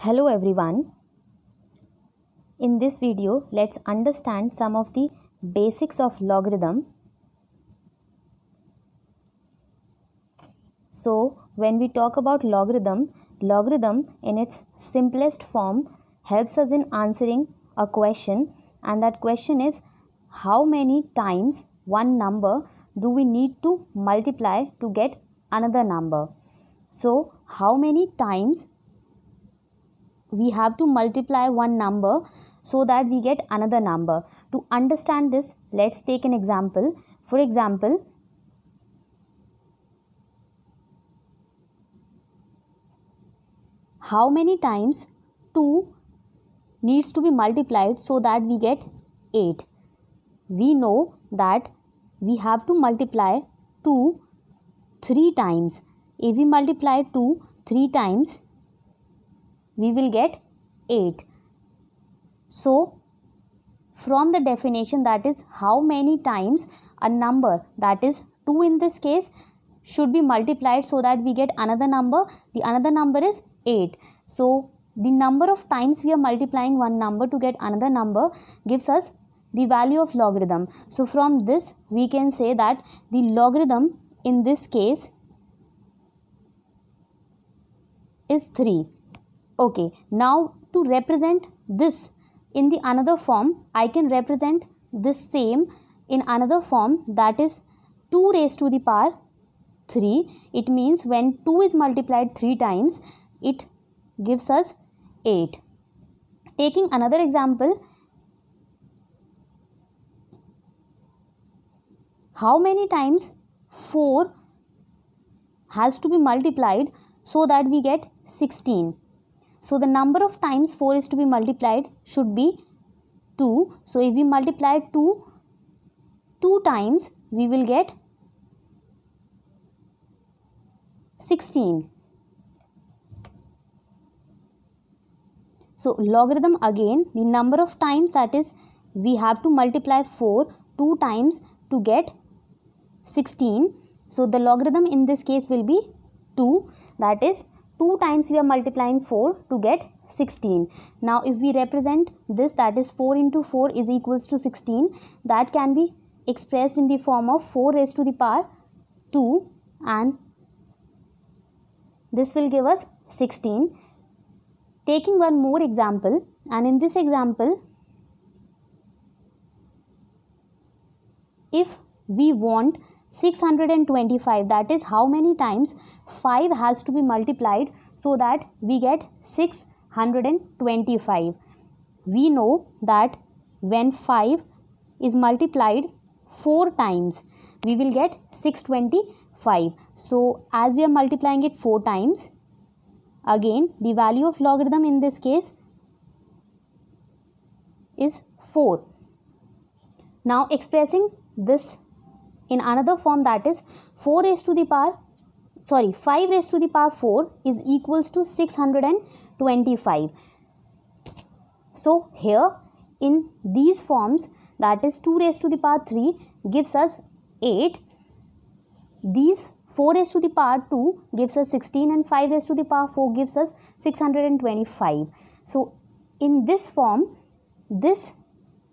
Hello everyone. In this video, let's understand some of the basics of logarithm. So, when we talk about logarithm in its simplest form helps us in answering a question, and that question is how many times one number do we need to multiply to get another number. So, how many times we have to multiply one number so that we get another number. To understand this, let's take an example. For example, how many times 2 needs to be multiplied so that we get 8? We know that we have to multiply 2 3 times. If we multiply 2 3 times, we will get 8. So, from the definition, that is how many times a number, that is 2 in this case, should be multiplied so that we get another number. The another number is 8. So, the number of times we are multiplying one number to get another number gives us the value of logarithm. So, from this we can say that the logarithm in this case is 3. Okay, now to represent this in the another form, I can represent this same in another form, that is 2 raised to the power 3. It means when 2 is multiplied 3 times, it gives us 8. Taking another example, how many times 4 has to be multiplied so that we get 16? So, the number of times 4 is to be multiplied should be 2. So, if we multiply 2 times, we will get 16. So, logarithm again, the number of times, that is we have to multiply 4 2 times to get 16. So, the logarithm in this case will be 2, that is 2 times we are multiplying 4 to get 16. Now, if we represent this, that is 4 into 4 is equals to 16, that can be expressed in the form of 4 raised to the power 2, and this will give us 16. Taking one more example, and in this example, if we want 625, that is how many times 5 has to be multiplied so that we get 625. We know that when 5 is multiplied 4 times, we will get 625. So, as we are multiplying it 4 times, again the value of logarithm in this case is 4. Now, expressing this in another form, that is 5 raised to the power 4 is equals to 625. So, here in these forms, that is 2 raised to the power 3 gives us 8. These 4 raised to the power 2 gives us 16, and 5 raised to the power 4 gives us 625. So, in this form, this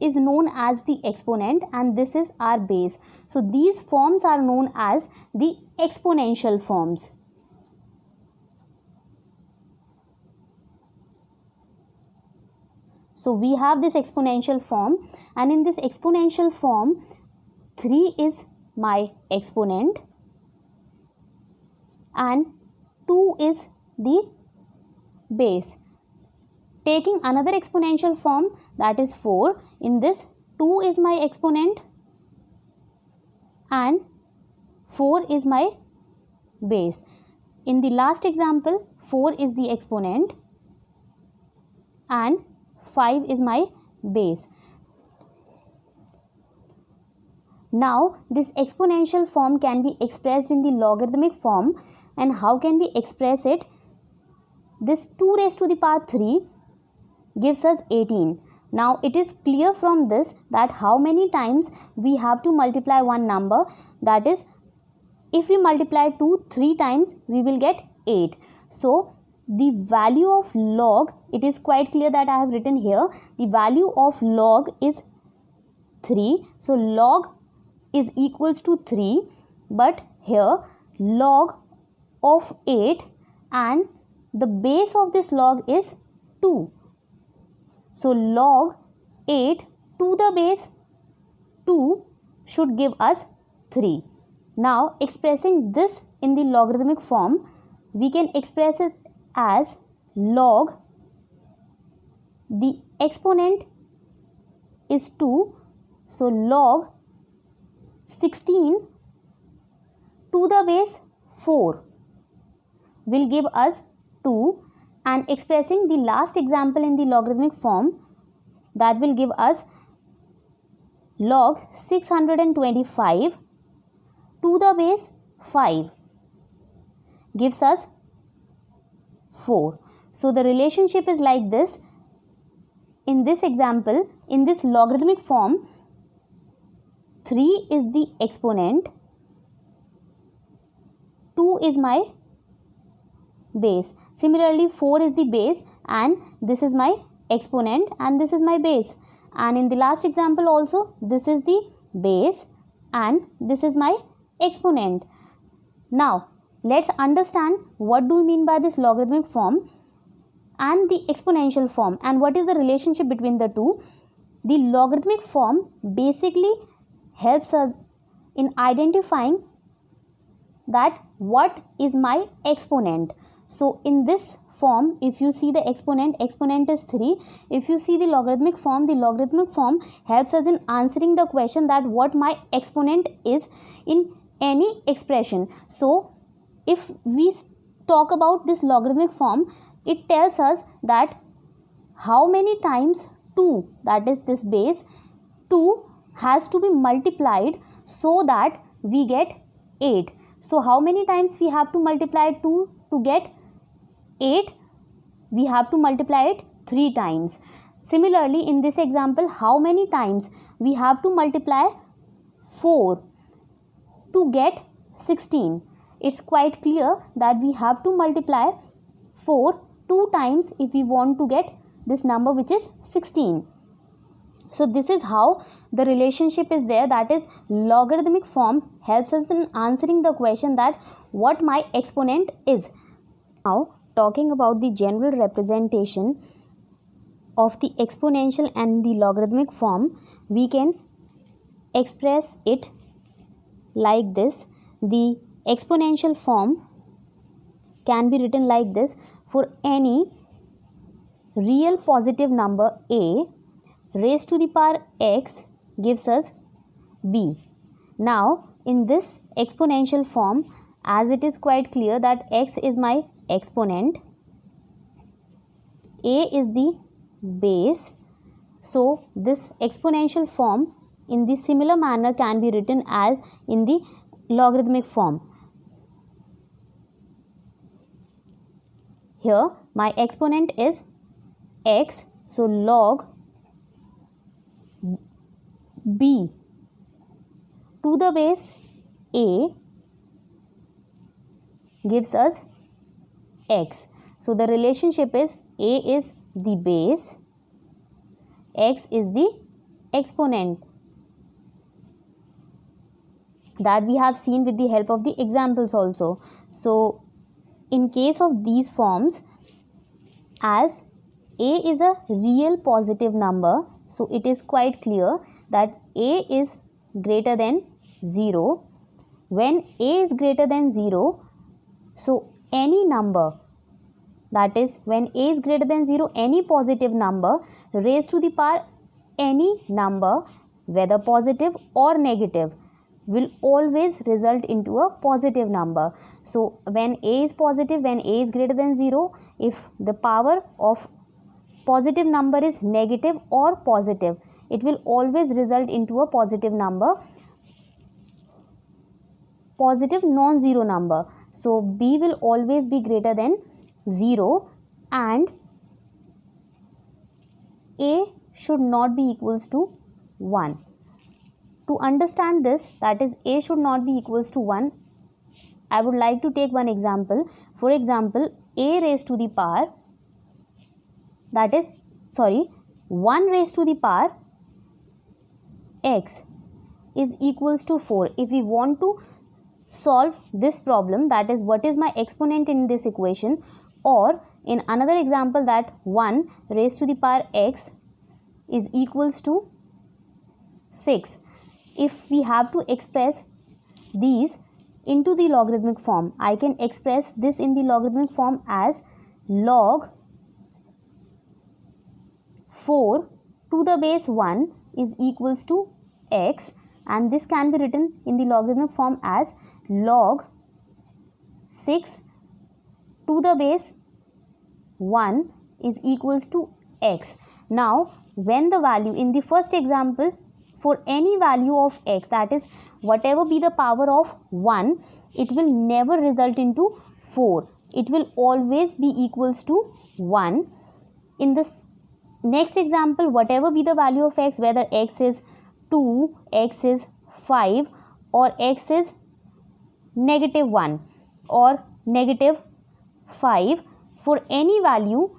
is known as the exponent and this is our base. So, these forms are known as the exponential forms. So, we have this exponential form, and in this exponential form, 3 is my exponent and 2 is the base. Taking another exponential form, that is 4, in this 2 is my exponent and 4 is my base. In the last example, 4 is the exponent and 5 is my base. Now, this exponential form can be expressed in the logarithmic form, and how can we express it? This 2 raised to the power 3 gives us 18. Now, it is clear from this that how many times we have to multiply one number, that is if we multiply 2 3 times, we will get 8. So, the value of log, it is quite clear that I have written here the value of log is 3. So log is equals to 3, but here log of 8 and the base of this log is 2. So log 8 to the base 2 should give us 3. Now expressing this in the logarithmic form, we can express it as log, the exponent is 2, so log 16 to the base 4 will give us 2, and expressing the last example in the logarithmic form, that will give us log 625 to the base 5 gives us 4. So the relationship is like this. In this example, in this logarithmic form, 3 is the exponent, 2 is my base. Similarly, 4 is the base and this is my exponent and this is my base. And in the last example also, this is the base and this is my exponent. Now, let's understand what do we mean by this logarithmic form and the exponential form, and what is the relationship between the two. The logarithmic form basically helps us in identifying that what is my exponent. So in this form, if you see the exponent is 3. If you see the logarithmic form helps us in answering the question that what my exponent is in any expression. So if we talk about this logarithmic form, it tells us that how many times 2, that is this base 2, has to be multiplied so that we get 8. So how many times we have to multiply 2 to get 8? We have to multiply it 3 times. Similarly, in this example, how many times we have to multiply 4 to get 16? It's quite clear that we have to multiply 4 2 times if we want to get this number, which is 16. So this is how the relationship is there, that is logarithmic form helps us in answering the question that what my exponent is. Now talking about the general representation of the exponential and the logarithmic form, we can express it like this. The exponential form can be written like this: for any real positive number a raised to the power x gives us b. Now in this exponential form, as it is quite clear that x is my exponent, a is the base, so this exponential form in the similar manner can be written as in the logarithmic form. Here my exponent is x, so log b to the base a gives us x. So the relationship is a is the base, x is the exponent, that we have seen with the help of the examples also. So in case of these forms, as a is a real positive number, so it is quite clear that a is greater than 0. When a is greater than 0, so any number, that is when a is greater than 0, any positive number raised to the power any number, whether positive or negative, will always result into a positive number. So when a is positive, when a is greater than 0, if the power of positive number is negative or positive, it will always result into a positive number, positive non-zero number. So b will always be greater than 0 and a should not be equals to 1. To understand this, that is a should not be equals to 1, I would like to take one example. For example, a raised to the power, that is, 1 raised to the power x is equals to 4. If we want to solve this problem, that is, what is my exponent in this equation, or in another example, that 1 raised to the power x is equals to 6. If we have to express these into the logarithmic form, I can express this in the logarithmic form as log 4 to the base 1 is equals to x, and this can be written in the logarithmic form as log 6 to the base 1 is equals to x. Now, when the value in the first example, for any value of x, that is, whatever be the power of 1, it will never result into 4. It will always be equals to 1. In this next example, whatever be the value of x, whether x is 2, x is 5, or x is -1 or -5, for any value,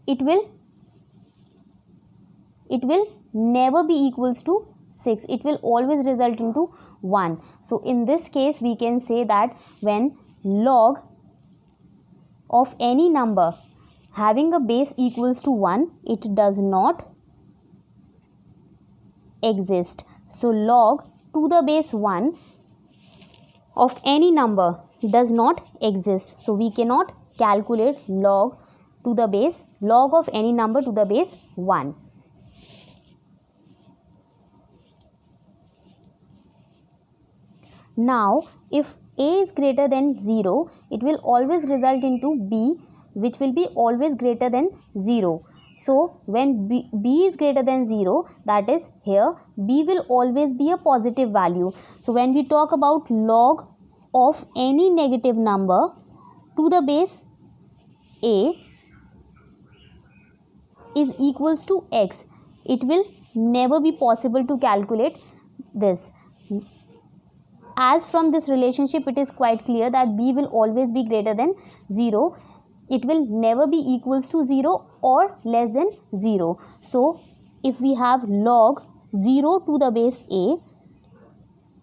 it will never be equals to 6. It will always result into 1. So in this case, we can say that when log of any number having a base equals to 1, it does not exist. So log to the base 1 of any number does not exist. So we cannot calculate log of any number to the base 1. Now, if a is greater than 0, it will always result into b, which will be always greater than 0. So, when b is greater than 0, that is, here b will always be a positive value. So, when we talk about log of any negative number to the base a is equals to x, it will never be possible to calculate this. As from this relationship, it is quite clear that b will always be greater than 0. It will never be equals to 0 or less than 0. So, if we have log 0 to the base a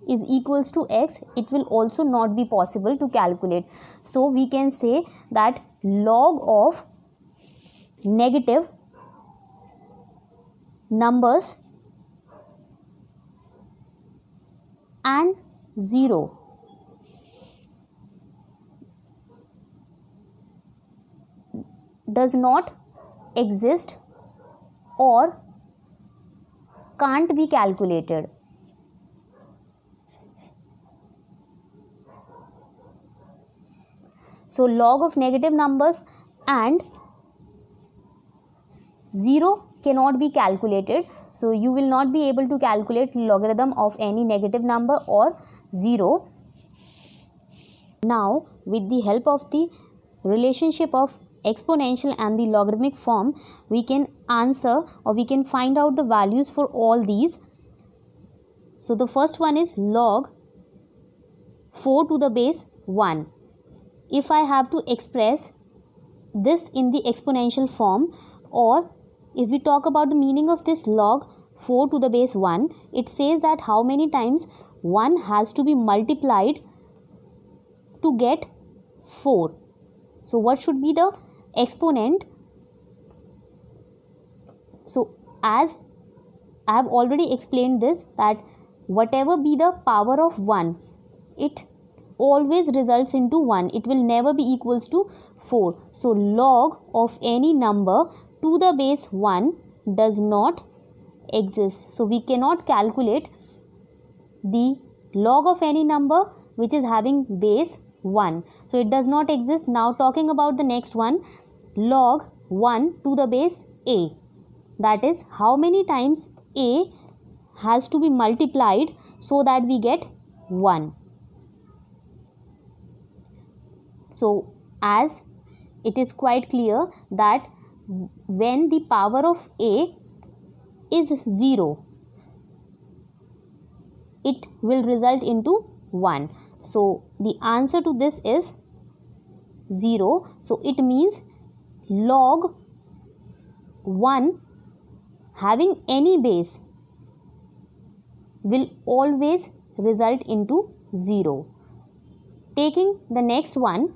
is equals to x, it will also not be possible to calculate. So, we can say that log of negative numbers and 0 does not exist or can't be calculated. So, log of negative numbers and 0 cannot be calculated. So, you will not be able to calculate logarithm of any negative number or 0. Now, with the help of the relationship of exponential and the logarithmic form, we can answer or we can find out the values for all these. So, the first one is log 4 to the base 1. If I have to express this in the exponential form, or if we talk about the meaning of this log 4 to the base 1, it says that how many times 1 has to be multiplied to get 4. So, what should be the exponent? So, as I have already explained this, that whatever be the power of 1, it always results into 1. It will never be equals to 4. So, log of any number to the base 1 does not exist. So, we cannot calculate the log of any number which is having base 1. So, it does not exist. Now, talking about the next one, log 1 to the base a. That is, how many times a has to be multiplied so that we get 1. So, as it is quite clear that when the power of a is 0, it will result into 1. So, the answer to this is 0. So it means log 1 having any base will always result into 0. Taking the next one,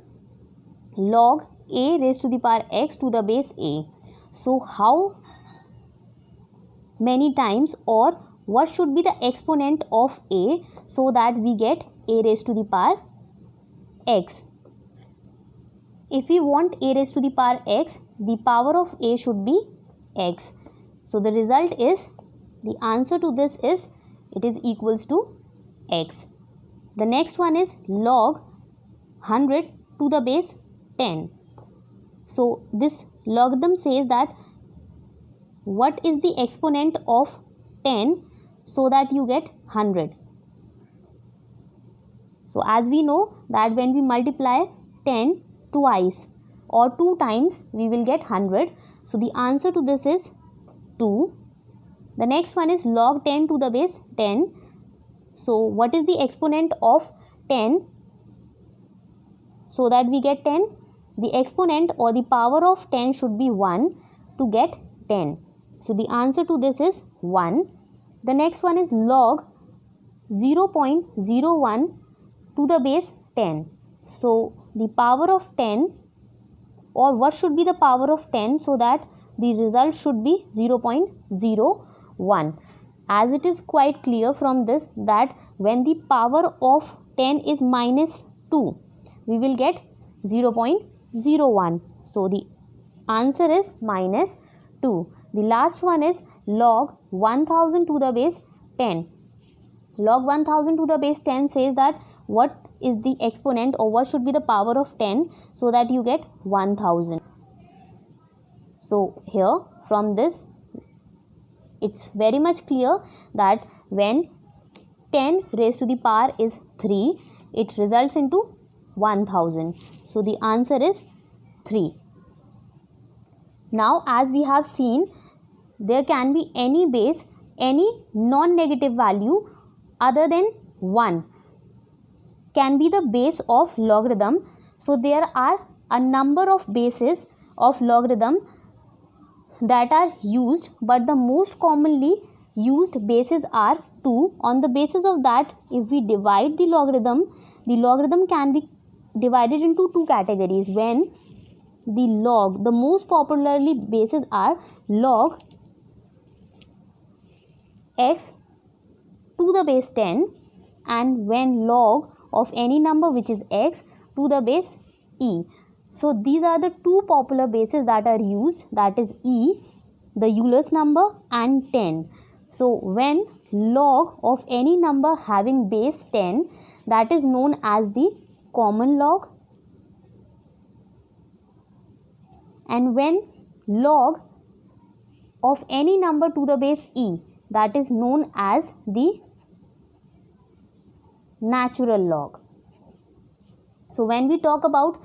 log a raised to the power x to the base a. So how many times, or what should be the exponent of a so that we get a raised to the power x? If we want a raised to the power x, the power of a should be x. So the result is, the answer to this is, it is equals to x. The next one is log 100 to the base 10. So this logarithm says that what is the exponent of 10 so that you get 100. So as we know that when we multiply 10 twice or 2 times, we will get 100. So the answer to this is 2. The next one is log 10 to the base 10. So what is the exponent of 10 so that we get 10? The exponent or the power of 10 should be 1 to get 10. So the answer to this is 1. The next one is log 0.01 to the base 10. So the power of 10, or what should be the power of 10 so that the result should be 0.01. As it is quite clear from this that when the power of 10 is minus 2, we will get 0.01. So the answer is minus 2. The last one is log 1000 to the base 10. Log 1000 to the base 10 says that what is the exponent, or what should be the power of 10 so that you get 1000. So here from this, it's very much clear that when 10 raised to the power is 3, it results into 1000. So the answer is 3. Now as we have seen, there can be any base, any non-negative value other than 1 can be the base of logarithm. So there are a number of bases of logarithm that are used, but the most commonly used bases are 2. On the basis of that, if we divide the logarithm can be divided into 2 categories. When the most popularly bases are log x to the base 10, and when log of any number which is x to the base e. So these are the 2 popular bases that are used, that is e, the Euler's number, and 10. So when log of any number having base 10, that is known as the common log, and when log of any number to the base e, that is known as the natural log. So when we talk about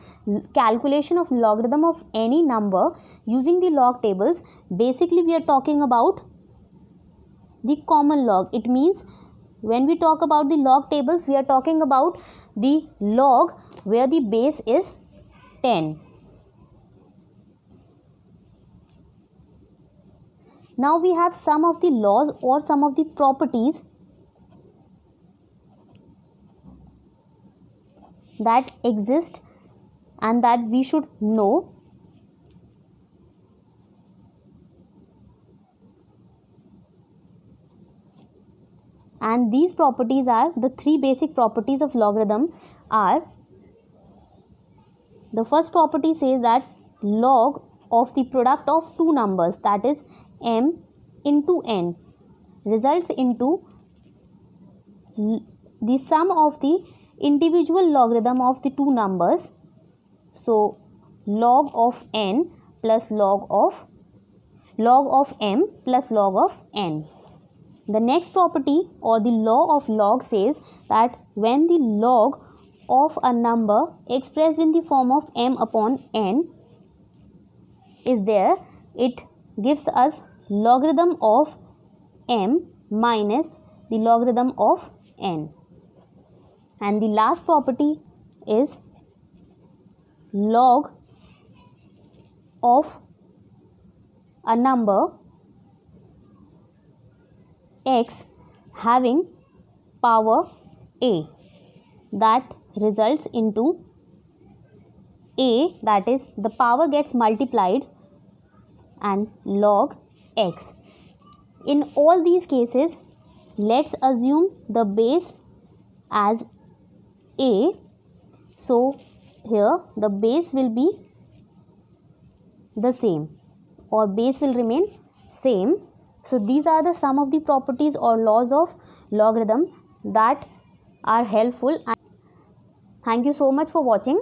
calculation of logarithm of any number using the log tables, basically we are talking about the common log. It means when we talk about the log tables, we are talking about the log where the base is 10. Now we have some of the laws or some of the properties that exist and that we should know. And these properties are, the 3 basic properties of logarithm are, the first property says that log of the product of 2 numbers, that is m into n, results into the sum of the individual logarithm of the 2 numbers. So log of n plus log of m plus log of n. The next property or the law of log says that when the log of a number expressed in the form of m upon n is there, it gives us logarithm of m minus the logarithm of n. And the last property is log of a number x having power a, that results into a, that is the power gets multiplied, and log x. In all these cases, let's assume the base as a. So here the base will be the same, or base will remain same. So these are the some of the properties or laws of logarithm that are helpful. Thank you so much for watching.